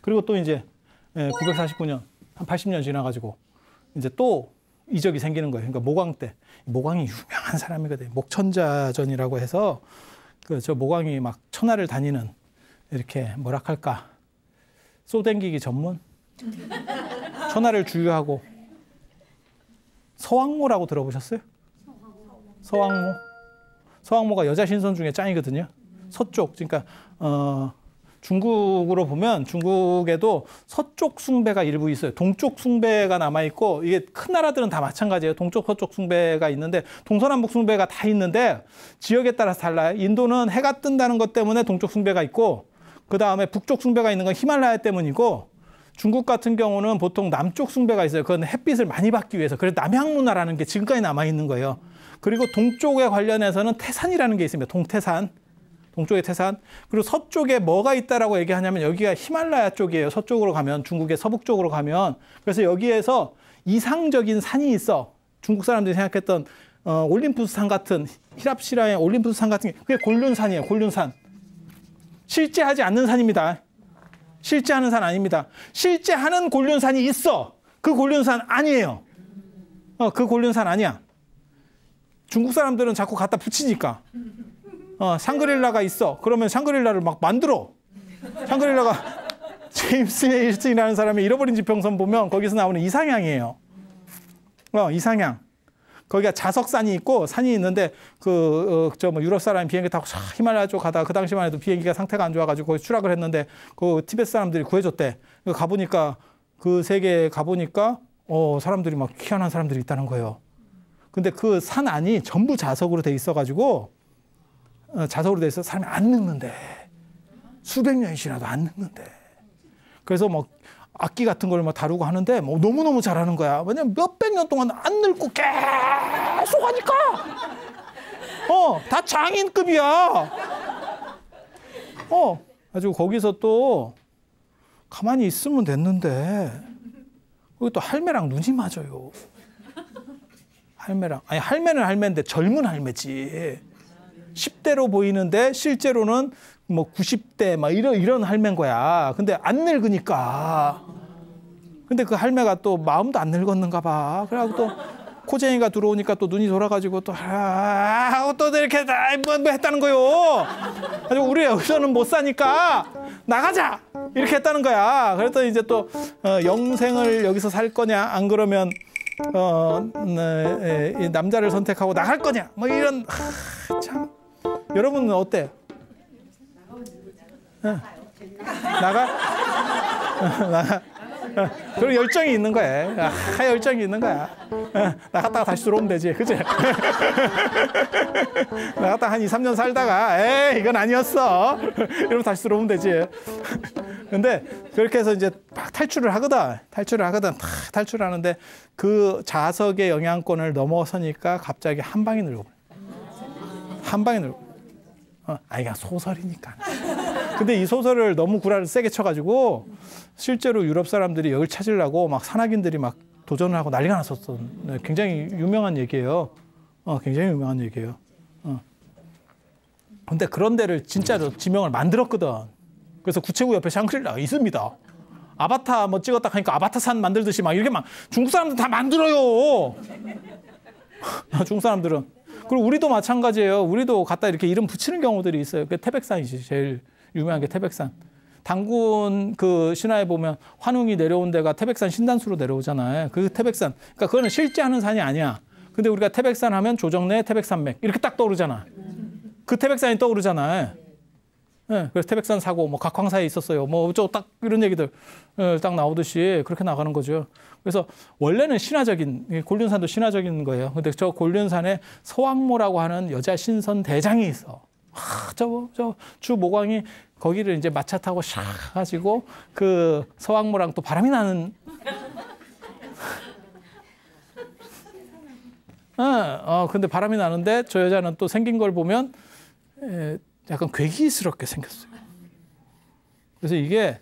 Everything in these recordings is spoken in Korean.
그리고 또 이제 949년, 한 80년 지나가지고 이제 또 이적이 생기는 거예요. 그러니까 모광 때. 모광이 유명한 사람이거든요. 목천자전이라고 해서 저 모광이 막 천하를 다니는 이렇게 뭐라 할까. 쏘댕기기 전문? 천하를 주유하고. 서왕모라고 들어보셨어요? 서왕모. 서왕모가 여자 신선 중에 짱이거든요. 서쪽. 그러니까 중국으로 보면 중국에도 서쪽 숭배가 일부 있어요. 동쪽 숭배가 남아있고 이게 큰 나라들은 다 마찬가지예요. 동쪽, 서쪽 숭배가 있는데 동서남북 숭배가 다 있는데 지역에 따라서 달라요. 인도는 해가 뜬다는 것 때문에 동쪽 숭배가 있고 그다음에 북쪽 숭배가 있는 건 히말라야 때문이고 중국 같은 경우는 보통 남쪽 숭배가 있어요. 그건 햇빛을 많이 받기 위해서. 그래서 남향문화라는 게 지금까지 남아있는 거예요. 그리고 동쪽에 관련해서는 태산이라는 게 있습니다. 동태산. 동쪽의 태산. 그리고 서쪽에 뭐가 있다라고 얘기하냐면 여기가 히말라야 쪽이에요. 서쪽으로 가면 중국의 서북쪽으로 가면. 그래서 여기에서 이상적인 산이 있어. 중국 사람들이 생각했던 올림푸스 산 같은 히랍 신화의 올림푸스 산 같은 게 그게 곤륜산이에요. 곤륜산. 실제 하지 않는 산입니다. 실제 하는 산 아닙니다. 실제 하는 곤륜산이 있어. 그 곤륜산 아니에요. 그 곤륜산 아니야. 중국 사람들은 자꾸 갖다 붙이니까. 샹그릴라가 있어. 그러면 샹그릴라를 막 만들어. 샹그릴라가 제임스 힐튼이라는 사람이 잃어버린 지평선 보면 거기서 나오는 이상향이에요. 이상향. 거기가 자석산이 있고 산이 있는데 유럽 사람이 비행기 타고 히말라야 쪽 가다가 그 당시만 해도 비행기가 상태가 안 좋아가지고 거기 추락을 했는데 그 티베트 사람들이 구해줬대. 가보니까 그 세계에 가보니까 사람들이 막 희한한 사람들이 있다는 거예요. 근데 그 산 안이 전부 자석으로 돼 있어가지고 자석으로 돼 있어 사람이 안 늙는데 수백 년이 지나도 안 늙는데 그래서 막 악기 같은 걸 막 다루고 하는데 뭐 너무너무 잘하는 거야. 왜냐면 몇백 년 동안 안 늙고 계속 하니까 다 장인급이야. 아주 거기서 또 가만히 있으면 됐는데 거기 또 할매랑 눈이 맞아요. 할매랑. 아니 할매는 할매인데 젊은 할매지. 10대로 보이는데 실제로는 뭐 90대 막 이런 할매인 거야. 근데 안 늙으니까. 근데 그 할매가 또 마음도 안 늙었는가 봐. 그래갖고 또 코쟁이가 들어오니까 또 눈이 돌아가지고 또 이렇게 뭐 했다는 거요. 그래서 우리 여기서는 못 사니까 나가자 이렇게 했다는 거야. 그랬더니 이제 또 영생을 여기서 살 거냐 안 그러면 남자를 선택하고 나갈 거냐 뭐 이런 참. 여러분은 어때? 나가? 나가? 그런 열정이 있는 거야. 열정이 있는 거야. 나갔다가 다시 들어오면 되지. 그치? 나갔다가 한 2, 3년 살다가 이건 아니었어. 이러면 다시 들어오면 되지. 근데 그렇게 해서 이제 막 탈출을 하거든. 탈출을 하는데 그 자석의 영향권을 넘어서니까 갑자기 한 방에 늙어버려. 한 방에 늙어. 그냥 소설이니까. 근데 이 소설을 너무 구라를 세게 쳐가지고 실제로 유럽 사람들이 여길 찾으려고 막 산악인들이 막 도전을 하고 난리가 났었어. 굉장히 유명한 얘기예요. 굉장히 유명한 얘기예요. 근데 그런 데를 진짜로 지명을 만들었거든. 그래서 구체구 옆에 샹그릴라가 있습니다. 아바타 뭐 찍었다 하니까 아바타 산 만들듯이 막 이렇게 막 중국 사람들 다 만들어요. 중국 사람들은. 그리고 우리도 마찬가지예요. 우리도 갖다 이렇게 이름 붙이는 경우들이 있어요. 그 태백산이지. 제일 유명한 게 태백산. 당군 그 신화에 보면 환웅이 내려온 데가 태백산 신단수로 내려오잖아요. 그 태백산. 그러니까 그거는 실제 하는 산이 아니야. 근데 우리가 태백산 하면 조정래 태백산맥 이렇게 딱 떠오르잖아. 그 태백산이 떠오르잖아요. 그래서 태백산 사고 뭐 각황사에 있었어요. 뭐 저 딱 이런 얘기들 딱 나오듯이 그렇게 나가는 거죠. 그래서 원래는 신화적인 곤륜산도 신화적인 거예요. 근데 저 곤륜산에 서왕모라고 하는 여자 신선 대장이 있어. 저 주모광이 거기를 이제 마차 타고 샥 가지고 그 서왕모랑 또 바람이 나는. 근데 바람이 나는데 저 여자는 또 생긴 걸 보면 약간 괴기스럽게 생겼어요. 그래서 이게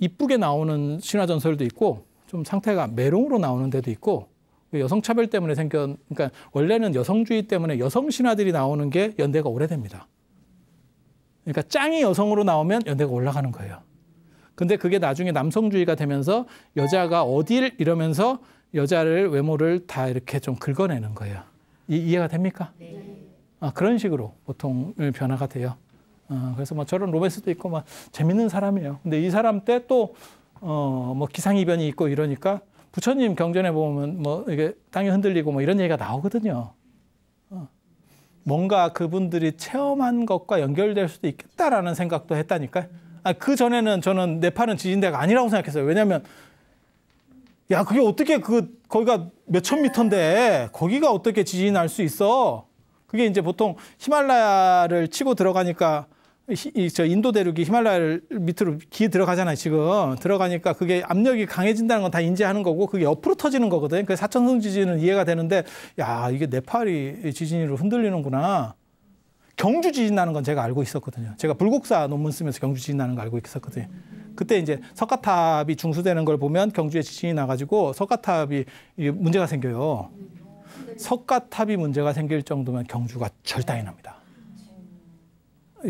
이쁘게 나오는 신화 전설도 있고 좀 상태가 메롱으로 나오는 데도 있고 여성 차별 때문에 그러니까 원래는 여성주의 때문에 여성 신화들이 나오는 게 연대가 오래됩니다. 그러니까 짱이 여성으로 나오면 연대가 올라가는 거예요. 근데 그게 나중에 남성주의가 되면서 여자가 어딜 이러면서 여자를 외모를 다 이렇게 좀 긁어내는 거예요. 이해가 됩니까? 네. 그런 식으로 보통 변화가 돼요. 그래서 뭐 저런 로맨스도 있고 막 재밌는 사람이에요. 근데 이 사람 때 또 뭐 기상이변이 있고 이러니까 부처님 경전에 보면 뭐 이게 땅이 흔들리고 뭐 이런 얘기가 나오거든요. 뭔가 그분들이 체험한 것과 연결될 수도 있겠다라는 생각도 했다니까요. 그 전에는 저는 네팔은 지진대가 아니라고 생각했어요. 왜냐하면 야 그게 어떻게 거기가 몇천 미터인데 거기가 어떻게 지진이 날 수 있어? 그게 이제 보통 히말라야를 치고 들어가니까 저 인도 대륙이 히말라야를 밑으로 기에 들어가잖아요. 지금 들어가니까 그게 압력이 강해진다는 건 다 인지하는 거고 그게 옆으로 터지는 거거든요. 그래서 사천성 지진은 이해가 되는데 야 이게 네팔이 지진으로 흔들리는구나. 경주 지진 나는 건 제가 알고 있었거든요. 제가 불국사 논문 쓰면서 경주 지진 나는 거 알고 있었거든요. 그때 이제 석가탑이 중수되는 걸 보면 경주에 지진이 나가지고 석가탑이 문제가 생겨요. 석가탑이 문제가 생길 정도면 경주가 절단이 납니다.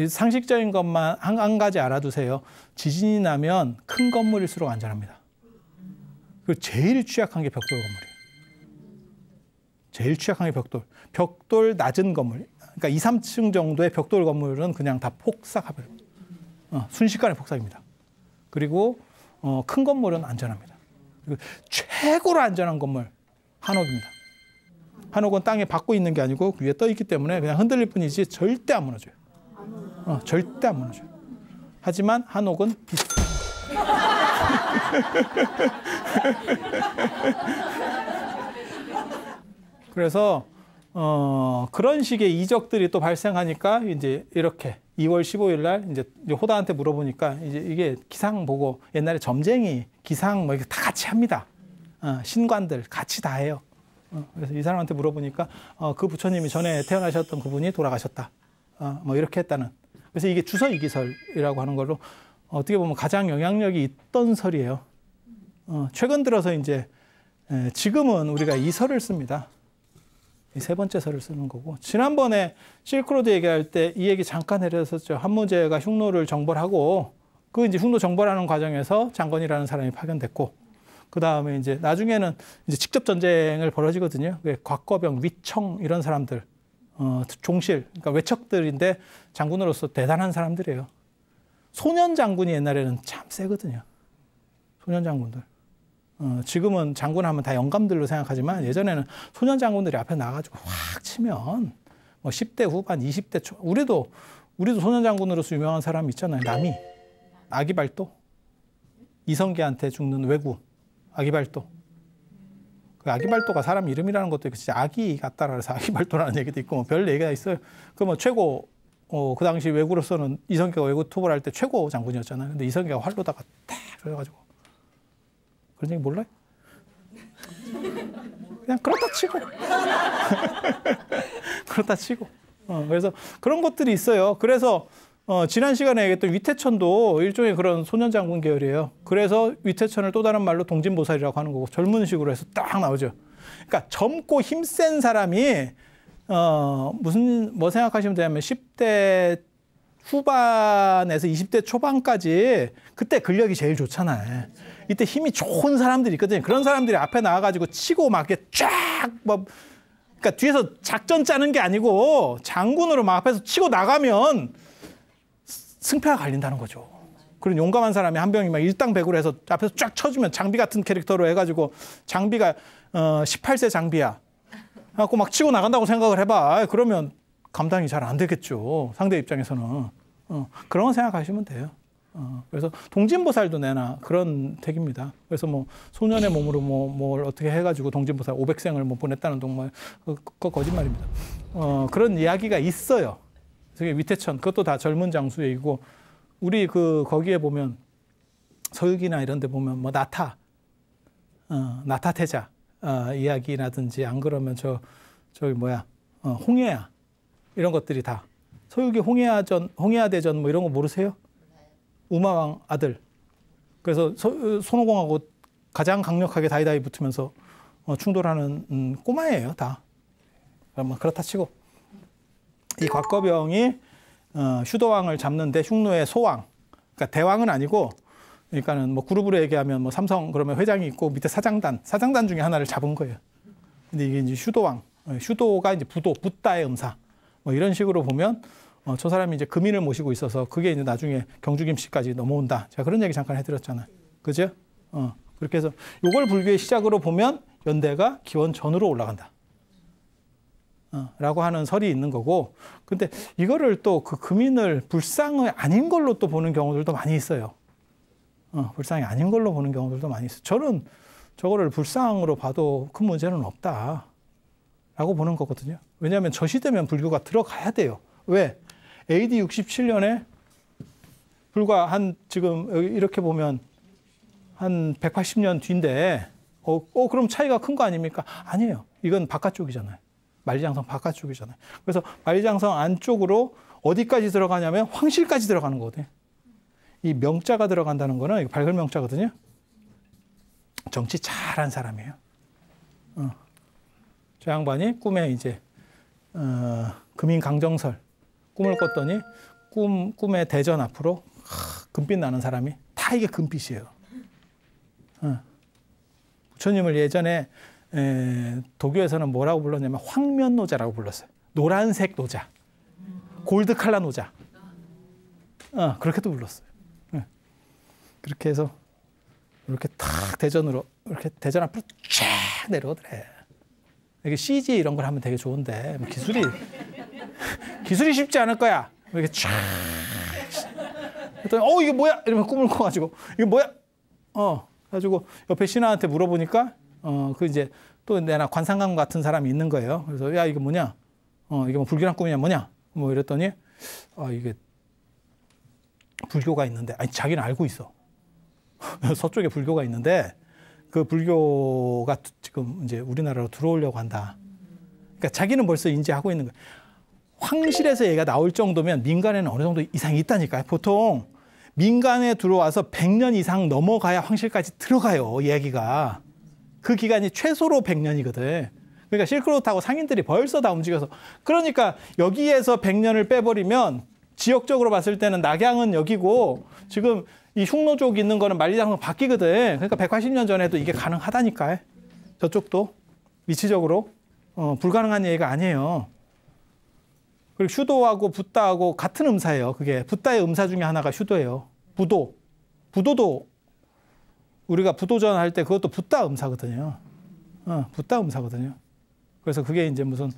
상식적인 것만 한 가지 알아두세요. 지진이 나면 큰 건물일수록 안전합니다. 그리고 제일 취약한 게 벽돌 건물이에요. 제일 취약한 게 벽돌. 벽돌 낮은 건물. 그러니까 2, 3층 정도의 벽돌 건물은 그냥 다 폭삭해버립니다. 순식간에 폭삭입니다. 그리고 큰 건물은 안전합니다. 그리고 최고로 안전한 건물 한옥입니다. 한옥은 땅에 박고 있는 게 아니고 위에 떠 있기 때문에 그냥 흔들릴 뿐이지 절대 안 무너져요. 절대 안 무너져요. 하지만 한옥은 비쌉니다. 그래서 그런 식의 이적들이 또 발생하니까 이제 이렇게 2월 15일 날 이제 호다한테 물어보니까 이제 이게 기상 보고 옛날에 점쟁이 기상 뭐 이렇게 다 같이 합니다. 신관들 같이 다 해요. 그래서 이 사람한테 물어보니까 그 부처님이 전에 태어나셨던 그분이 돌아가셨다. 뭐 이렇게 했다는. 그래서 이게 주서이기설이라고 하는 걸로 어떻게 보면 가장 영향력이 있던 설이에요. 최근 들어서 이제 지금은 우리가 이 설을 씁니다. 이 세 번째 설을 쓰는 거고 지난번에 실크로드 얘기할 때 이 얘기 잠깐 해드렸었죠. 한무제가 흉노를 정벌하고 그 이제 흉노 정벌하는 과정에서 장건이라는 사람이 파견됐고 그 다음에 이제 나중에는 이제 직접 전쟁을 벌어지거든요. 곽거병, 위청 이런 사람들, 종실, 그러니까 외척들인데 장군으로서 대단한 사람들이에요. 소년 장군이 옛날에는 참 세거든요. 소년 장군들. 지금은 장군하면 다 영감들로 생각하지만 예전에는 소년 장군들이 앞에 나가지고 확 치면 뭐 10대 후반, 20대 초. 우리도 소년 장군으로서 유명한 사람 있잖아요. 남이, 아기발도, 이성계한테 죽는 외구. 아기발도. 그 아기발도가 사람 이름이라는 것도 있고 진짜 아기 같다라 해서 아기발도라는 얘기도 있고 뭐 별 얘기가 있어요. 그 뭐 최고 그 당시 외구로서는 이성계가 외구 투벌 할 때 최고 장군이었잖아요. 근데 이성계가 활로다가 탁 그래가지고 그런 얘기 몰라요? 그냥 그렇다 치고 그렇다 치고 그래서 그런 것들이 있어요. 그래서 지난 시간에 얘기했던 위태천도 일종의 그런 소년장군 계열이에요. 그래서 위태천을 또 다른 말로 동진보살이라고 하는 거고 젊은 식으로 해서 딱 나오죠. 그러니까 젊고 힘센 사람이 뭐 생각하시면 되냐면 10대 후반에서 20대 초반까지 그때 근력이 제일 좋잖아요. 이때 힘이 좋은 사람들이 있거든요. 그런 사람들이 앞에 나와가지고 치고 막 이렇게 쫙 뭐 그러니까 뒤에서 작전 짜는 게 아니고 장군으로 막 앞에서 치고 나가면 승패가 갈린다는 거죠. 그런 용감한 사람이 한 병이 막 일당백으로 해서 앞에서 쫙 쳐주면 장비 같은 캐릭터로 해가지고 장비가 18세 장비야. 그래갖고 막 치고 나간다고 생각을 해봐. 그러면 감당이 잘 안 되겠죠. 상대 입장에서는. 그런 거 생각하시면 돼요. 그래서 동진보살도 내나 그런 택입니다. 그래서 뭐 소년의 몸으로 뭘 어떻게 해가지고 동진보살 500생을 뭐 보냈다는 동말 그거 거짓말입니다. 그런 이야기가 있어요. 위태천 그것도 다 젊은 장수 얘기고 우리 거기에 보면 서유기나 이런 데 보면 뭐 나타태자 이야기라든지 안 그러면 저기 뭐야 홍해야 이런 것들이 다 서유기 홍해야대전 뭐 이런 거 모르세요? 우마왕 아들. 그래서 손오공하고 가장 강력하게 다이다이 붙으면서 충돌하는 꼬마예요 다. 그렇다 치고 이 곽거병이 휴도왕을 잡는데 흉노의 소왕, 그러니까 대왕은 아니고 그러니까는 뭐 그룹으로 얘기하면 뭐 삼성 그러면 회장이 있고 밑에 사장단 중에 하나를 잡은 거예요. 근데 이게 이제 슈도왕, 슈도가 이제 부도, 붓다의 음사. 뭐 이런 식으로 보면 저 사람이 이제 금인을 모시고 있어서 그게 이제 나중에 경주김씨까지 넘어온다. 제가 그런 얘기 잠깐 해드렸잖아요. 그죠? 그렇게 해서 요걸 불교의 시작으로 보면 연대가 기원 전으로 올라간다. 라고 하는 설이 있는 거고. 근데 이거를 또 그 금인을 불상이 아닌 걸로 또 보는 경우들도 많이 있어요. 불상이 아닌 걸로 보는 경우들도 많이 있어요. 저는 저거를 불상으로 봐도 큰 문제는 없다. 라고 보는 거거든요. 왜냐하면 저 시대면 불교가 들어가야 돼요. 왜? AD 67년에 불과 한 지금 이렇게 보면 한 180년 뒤인데 그럼 차이가 큰 거 아닙니까? 아니에요. 이건 바깥쪽이잖아요. 만리장성 바깥쪽이잖아요. 그래서 만리장성 안쪽으로 어디까지 들어가냐면 황실까지 들어가는 거거든요. 이 명자가 들어간다는 거는 이거 밝은 명자거든요. 정치 잘한 사람이에요. 저 양반이 꿈에 이제 금인 강정설 꿈을 꿨더니 꿈의 대전 앞으로 금빛 나는 사람이 다 이게 금빛이에요. 부처님을 예전에 도교에서는 뭐라고 불렀냐면 황면노자라고 불렀어요. 노란색 노자, 골드 칼라 노자. 그렇게도 불렀어요. 그렇게 해서 이렇게 탁 대전으로 이렇게 대전 앞으로 쫙 내려오더래. 이게 CG 이런 걸 하면 되게 좋은데 기술이 쉽지 않을 거야. 이렇게 쫙. 그랬더니 이게 뭐야? 이러면 꿈을 꿔가지고 이게 뭐야? 가지고 옆에 신하한테 물어보니까 그 이제 또 내나 관상감 같은 사람이 있는 거예요. 그래서 야 이게 뭐냐? 이게 뭐 불교란 꿈이냐 뭐냐? 뭐 이랬더니 이게 불교가 있는데 아니 자기는 알고 있어. 서쪽에 불교가 있는데 그 불교가 지금 이제 우리나라로 들어오려고 한다. 그러니까 자기는 벌써 인지하고 있는 거야. 황실에서 얘가 나올 정도면 민간에는 어느 정도 이상이 있다니까요. 보통 민간에 들어와서 100년 이상 넘어가야 황실까지 들어가요. 이야기가. 그 기간이 최소로 100년이거든. 그러니까 실크로드 타고 상인들이 벌써 다 움직여서. 그러니까 여기에서 100년을 빼버리면 지역적으로 봤을 때는 낙양은 여기고 지금 이 흉노족 있는 거는 만리장성 바뀌거든. 그러니까 180년 전에도 이게 가능하다니까. 저쪽도 위치적으로 불가능한 얘기가 아니에요. 그리고 슈도하고 붓다하고 같은 음사예요. 그게 붓다의 음사 중에 하나가 슈도예요. 부도도 우리가 부도전 할 때 그것도 붓다 음사거든요. 붓다 음사거든요. 그래서 그게 이제 무슨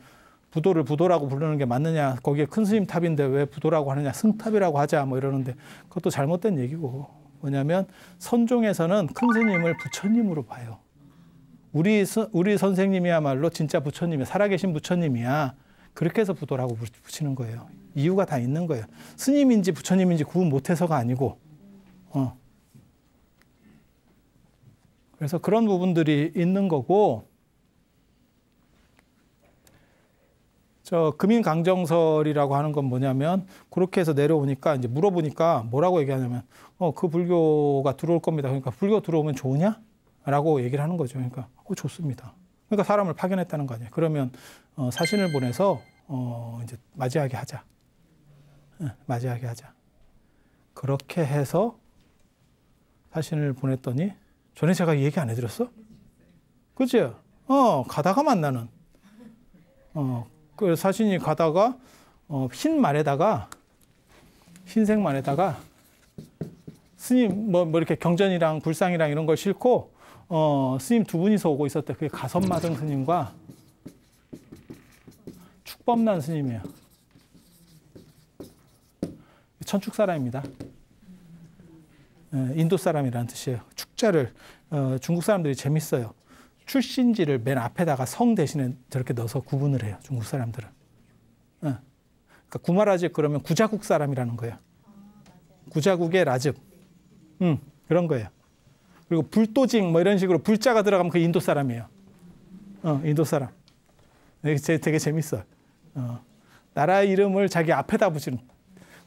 부도를 부도라고 부르는 게 맞느냐, 거기에 큰 스님 탑인데 왜 부도라고 하느냐, 승탑이라고 하자 뭐 이러는데 그것도 잘못된 얘기고. 뭐냐면 선종에서는 큰 스님을 부처님으로 봐요. 우리 선생님이야말로 진짜 부처님이야. 살아계신 부처님이야. 그렇게 해서 부도라고 붙이는 거예요. 이유가 다 있는 거예요. 스님인지 부처님인지 구분 못해서가 아니고. 그래서 그런 부분들이 있는 거고. 저 금인강정설이라고 하는 건 뭐냐면 그렇게 해서 내려오니까 이제 물어보니까 뭐라고 얘기하냐면 그 불교가 들어올 겁니다. 그러니까 불교 들어오면 좋으냐? 라고 얘기를 하는 거죠. 그러니까 좋습니다. 그러니까 사람을 파견했다는 거 아니에요. 그러면 사신을 보내서 이제 맞이하게 하자. 맞이하게 하자. 그렇게 해서 사신을 보냈더니 전에 제가 얘기 안 해드렸어? 그치? 가다가 만나는. 그 사신이 가다가 흰 말에다가 흰색 말에다가 스님 뭐 이렇게 경전이랑 불상이랑 이런 걸 싣고 스님 두 분이서 오고 있었대. 그게 가섭마등 스님과 축법난 스님이에요. 천축 사람입니다. 인도 사람이라는 뜻이에요. 축자를 중국 사람들이 재밌어요. 출신지를 맨 앞에다가 성 대신에 저렇게 넣어서 구분을 해요. 중국 사람들은. 그러니까 구마라집 그러면 구자국 사람이라는 거예요. 구자국의 라즙. 그런 거예요. 그리고 불도직 뭐 이런 식으로 불자가 들어가면 그 인도 사람이에요. 인도 사람. 되게 재밌어요. 나라 이름을 자기 앞에다 붙이는.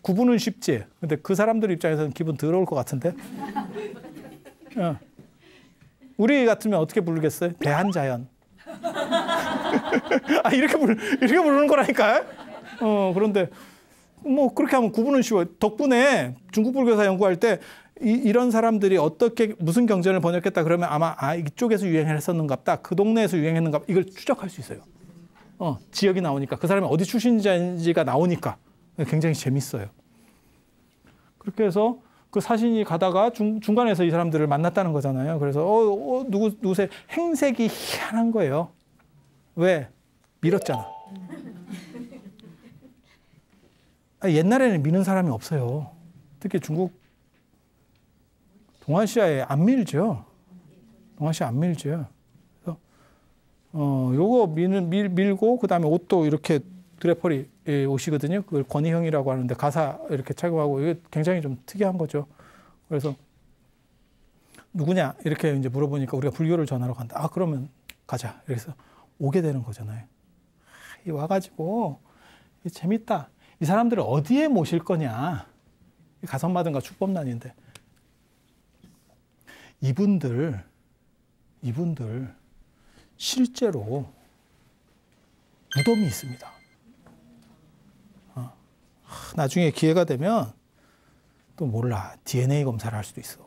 구분은 쉽지. 근데 그 사람들 입장에서는 기분 더러울 것 같은데. 우리 같으면 어떻게 부르겠어요? 대한자연. 이렇게 부르는 거라니까. 그런데 뭐 그렇게 하면 구분은 쉬워요. 덕분에 중국 불교사 연구할 때 이런 사람들이 어떻게 무슨 경전을 번역했다 그러면 아마 이쪽에서 유행했었는가 보다. 그 동네에서 유행했는가 보다. 이걸 추적할 수 있어요. 지역이 나오니까 그 사람이 어디 출신인지가 나오니까 굉장히 재밌어요. 그렇게 해서 그 사신이 가다가 중간에서 이 사람들을 만났다는 거잖아요. 그래서 누구세 행색이 희한한 거예요. 왜? 밀었잖아. 옛날에는 미는 사람이 없어요. 특히 중국 동아시아에 안 밀죠. 동아시아 안 밀죠. 그래서 요거 밀고 그다음에 옷도 이렇게 드레퍼리 옷이거든요. 그걸 권위형이라고 하는데 가사 이렇게 착용하고 이게 굉장히 좀 특이한 거죠. 그래서 누구냐 이렇게 이제 물어보니까 우리가 불교를 전하러 간다. 그러면 가자. 그래서 오게 되는 거잖아요. 와가지고 재밌다. 이 사람들을 어디에 모실 거냐. 가선마등과 축법난인데 이분들 실제로 무덤이 있습니다. 나중에 기회가 되면 또 몰라. DNA 검사를 할 수도 있어.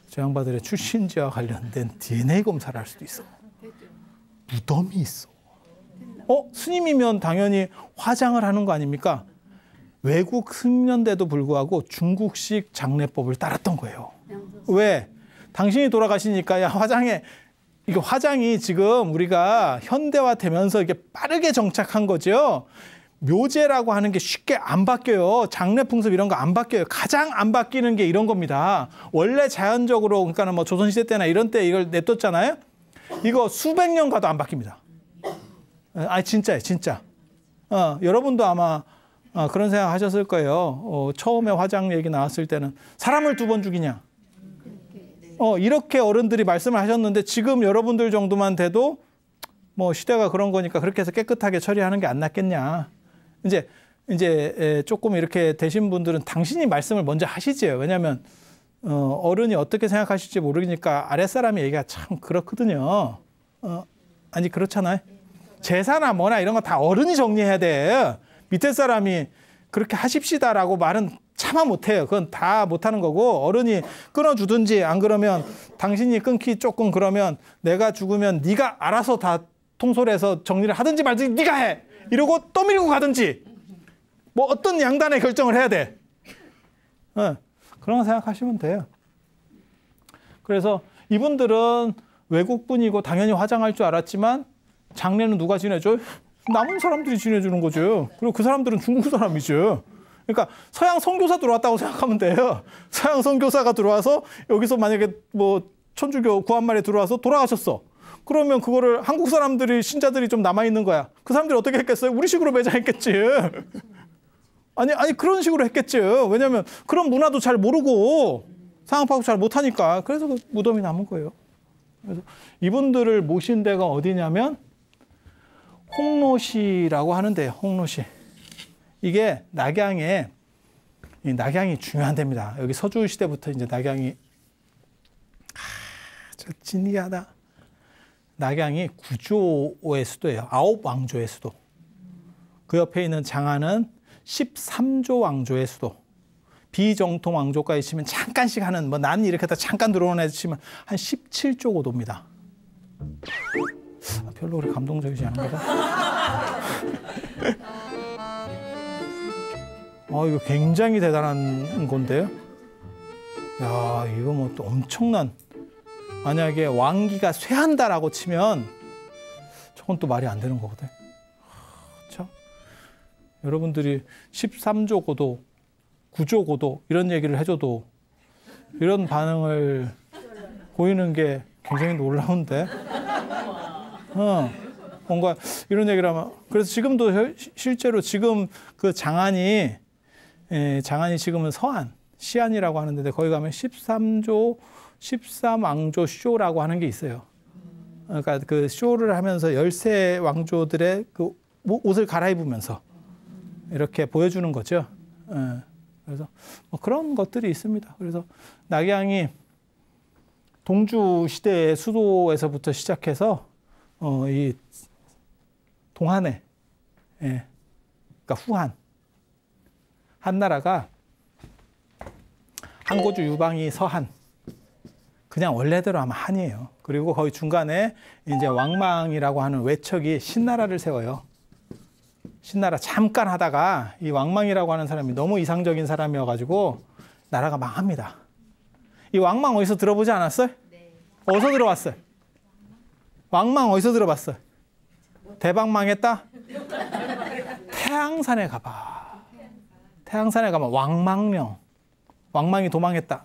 저 양반들의 출신지와 관련된 DNA 검사를 할 수도 있어. 무덤이 있어. 스님이면 당연히 화장을 하는 거 아닙니까? 외국 스님인데도 불구하고 중국식 장례법을 따랐던 거예요. 왜? 당신이 돌아가시니까 야 화장해. 이거 화장이 지금 우리가 현대화되면서 이게 빠르게 정착한 거죠. 묘제라고 하는 게 쉽게 안 바뀌어요. 장례 풍습 이런 거 안 바뀌어요. 가장 안 바뀌는 게 이런 겁니다. 원래 자연적으로 그러니까 뭐 조선시대 때나 이런 때 이걸 냅뒀잖아요. 이거 수백 년 가도 안 바뀝니다. 진짜예요, 진짜. 여러분도 아마 그런 생각 하셨을 거예요. 처음에 화장 얘기 나왔을 때는 사람을 2번 죽이냐. 이렇게 어른들이 말씀을 하셨는데 지금 여러분들 정도만 돼도 뭐 시대가 그런 거니까 그렇게 해서 깨끗하게 처리하는 게 안 낫겠냐. 이제 조금 이렇게 되신 분들은 당신이 말씀을 먼저 하시지요. 왜냐하면 어른이 어떻게 생각하실지 모르니까 아랫사람이 얘기가 참 그렇거든요. 아니 그렇잖아요. 제사나 뭐나 이런 거 다 어른이 정리해야 돼. 밑에 사람이 그렇게 하십시다라고 말은 차마 못해요. 그건 다 못하는 거고 어른이 끊어주든지 안 그러면 당신이 끊기 조금 그러면 내가 죽으면 네가 알아서 다 통솔해서 정리를 하든지 말든지 네가 해. 이러고 또 밀고 가든지 뭐 어떤 양단의 결정을 해야 돼. 그런 거 생각하시면 돼요. 그래서 이분들은 외국분이고 당연히 화장할 줄 알았지만 장례는 누가 지내줘요? 남은 사람들이 지내주는 거죠. 그리고 그 사람들은 중국 사람이죠. 그러니까 서양 선교사 들어왔다고 생각하면 돼요. 서양 선교사가 들어와서 여기서 만약에 뭐 천주교 구한말에 들어와서 돌아가셨어. 그러면 그거를 한국 사람들이 신자들이 좀 남아있는 거야. 그 사람들이 어떻게 했겠어요? 우리 식으로 매장했겠지. 아니 그런 식으로 했겠죠. 왜냐하면 그런 문화도 잘 모르고 상황 파악 잘 못하니까. 그래서 그 무덤이 남은 거예요. 그래서 이분들을 모신 데가 어디냐면 홍로시라고 하는데요. 홍로시. 이게 낙양이 중요한 데입니다. 여기 서주 시대부터 이제 낙양이 진리하다. 낙양이 구조의 수도예요. 9왕조의 수도. 그 옆에 있는 장안은 13조 왕조의 수도. 비정통 왕조까지 치면 잠깐씩 하는 난 이렇게 다 잠깐 들어오는 애들 치면 한 17조 고도입니다. 별로 그렇게 감동적이지 않은 거다. 이거 굉장히 대단한 건데요. 야, 이거 뭐 또 엄청난. 만약에 왕기가 쇠한다라고 치면 저건 또 말이 안 되는 거거든. 참. 여러분들이 13조 고도, 9조 고도 이런 얘기를 해줘도 이런 반응을 보이는 게 굉장히 놀라운데. 뭔가 이런 얘기를 하면 그래서 지금도 실제로 지금 그 장안이 지금은 서안, 시안이라고 하는데 거기 가면 13왕조 쇼라고 하는 게 있어요. 그러니까 그 쇼를 하면서 13왕조들의 그 옷을 갈아입으면서 이렇게 보여주는 거죠. 그래서 뭐 그런 것들이 있습니다. 그래서 낙양이 동주 시대의 수도에서부터 시작해서 이 동한에, 그러니까 후한, 한나라가 한고주 유방이 서한. 그냥 원래대로 하면 한이에요. 그리고 거기 중간에 이제 왕망이라고 하는 외척이 신나라를 세워요. 신나라 잠깐 하다가 이 왕망이라고 하는 사람이 너무 이상적인 사람이어가지고 나라가 망합니다. 이 왕망 어디서 들어보지 않았어요? 네. 어디서 들어봤어요? 왕망 어디서 들어봤어요? 대박 망했다? 태양산에 가봐. 태양산에 가면 왕망명. 왕망이 도망했다.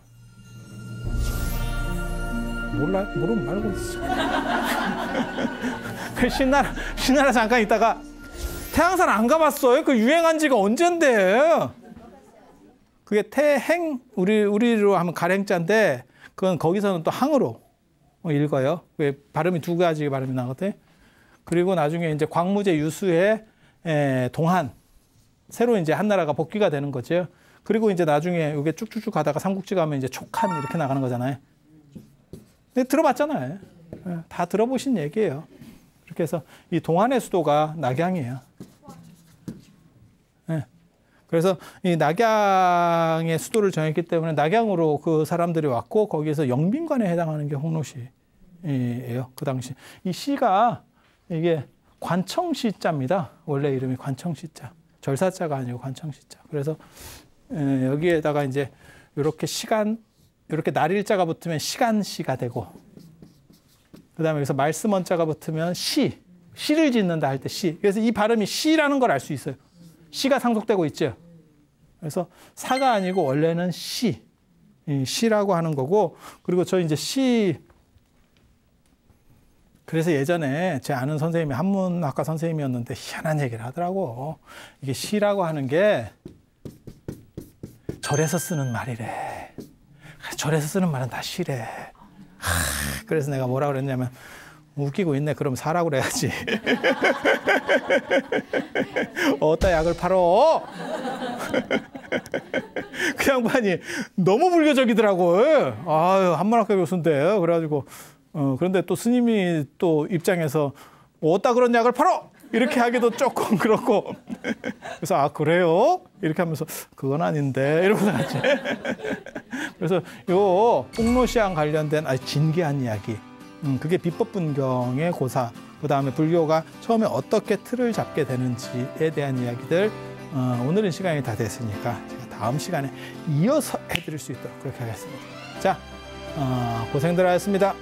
몰라? 모르면 말고 있어. 그 신나라 잠깐 있다가 태양산 안 가봤어요? 그 유행한 지가 언젠데? 그게 태행, 우리로 하면 가랭자인데, 그건 거기서는 또 항으로 읽어요. 왜 발음이 두 가지 발음이 나거든. 그리고 나중에 이제 광무제 유수의 동한, 새로 이제 한나라가 복귀가 되는 거죠. 그리고 이제 나중에 이게 쭉쭉쭉 가다가 삼국지 가면 이제 촉한 이렇게 나가는 거잖아요. 근데 들어봤잖아요. 다 들어보신 얘기예요. 그렇게 해서 이 동한의 수도가 낙양이에요. 네. 그래서 이 낙양의 수도를 정했기 때문에 낙양으로 그 사람들이 왔고 거기에서 영빈관에 해당하는 게 홍로시예요. 그 당시 이 시가 이게 관청시자입니다. 원래 이름이 관청시자. 절사자가 아니고 관청시자. 그래서 여기에다가 이제 이렇게 날일자가 붙으면 시간시가 되고, 그 다음에 여기서 말씀원자가 붙으면 시를 짓는다 할 때 시. 그래서 이 발음이 시라는 걸 알 수 있어요. 시가 상속되고 있죠. 그래서 사가 아니고 원래는 시라고 하는 거고, 그리고 저 이제 그래서 예전에 제 아는 선생님이 한문학과 선생님이었는데 희한한 얘기를 하더라고. 이게 시라고 하는 게 절에서 쓰는 말이래. 절에서 쓰는 말은 다 시래. 그래서 내가 뭐라 그랬냐면, 웃기고 있네. 그럼 사라고 그래야지. 어디다 약을 팔어? 그 양반이 너무 불교적이더라고. 아유, 한문학과 교수인데. 그래가지고, 그런데 또 스님이 또 입장에서 어디다 그런 약을 팔어? 이렇게 하기도 조금 그렇고. 그래서, 아, 그래요? 이렇게 하면서, 그건 아닌데. 이러고 나갔지. 그래서 요 홍로시랑 관련된 아주 진귀한 이야기. 그게 비법분경의 고사. 그 다음에 불교가 처음에 어떻게 틀을 잡게 되는지에 대한 이야기들. 오늘은 시간이 다 됐으니까 제가 다음 시간에 이어서 해드릴 수 있도록 그렇게 하겠습니다. 자, 고생들 하셨습니다.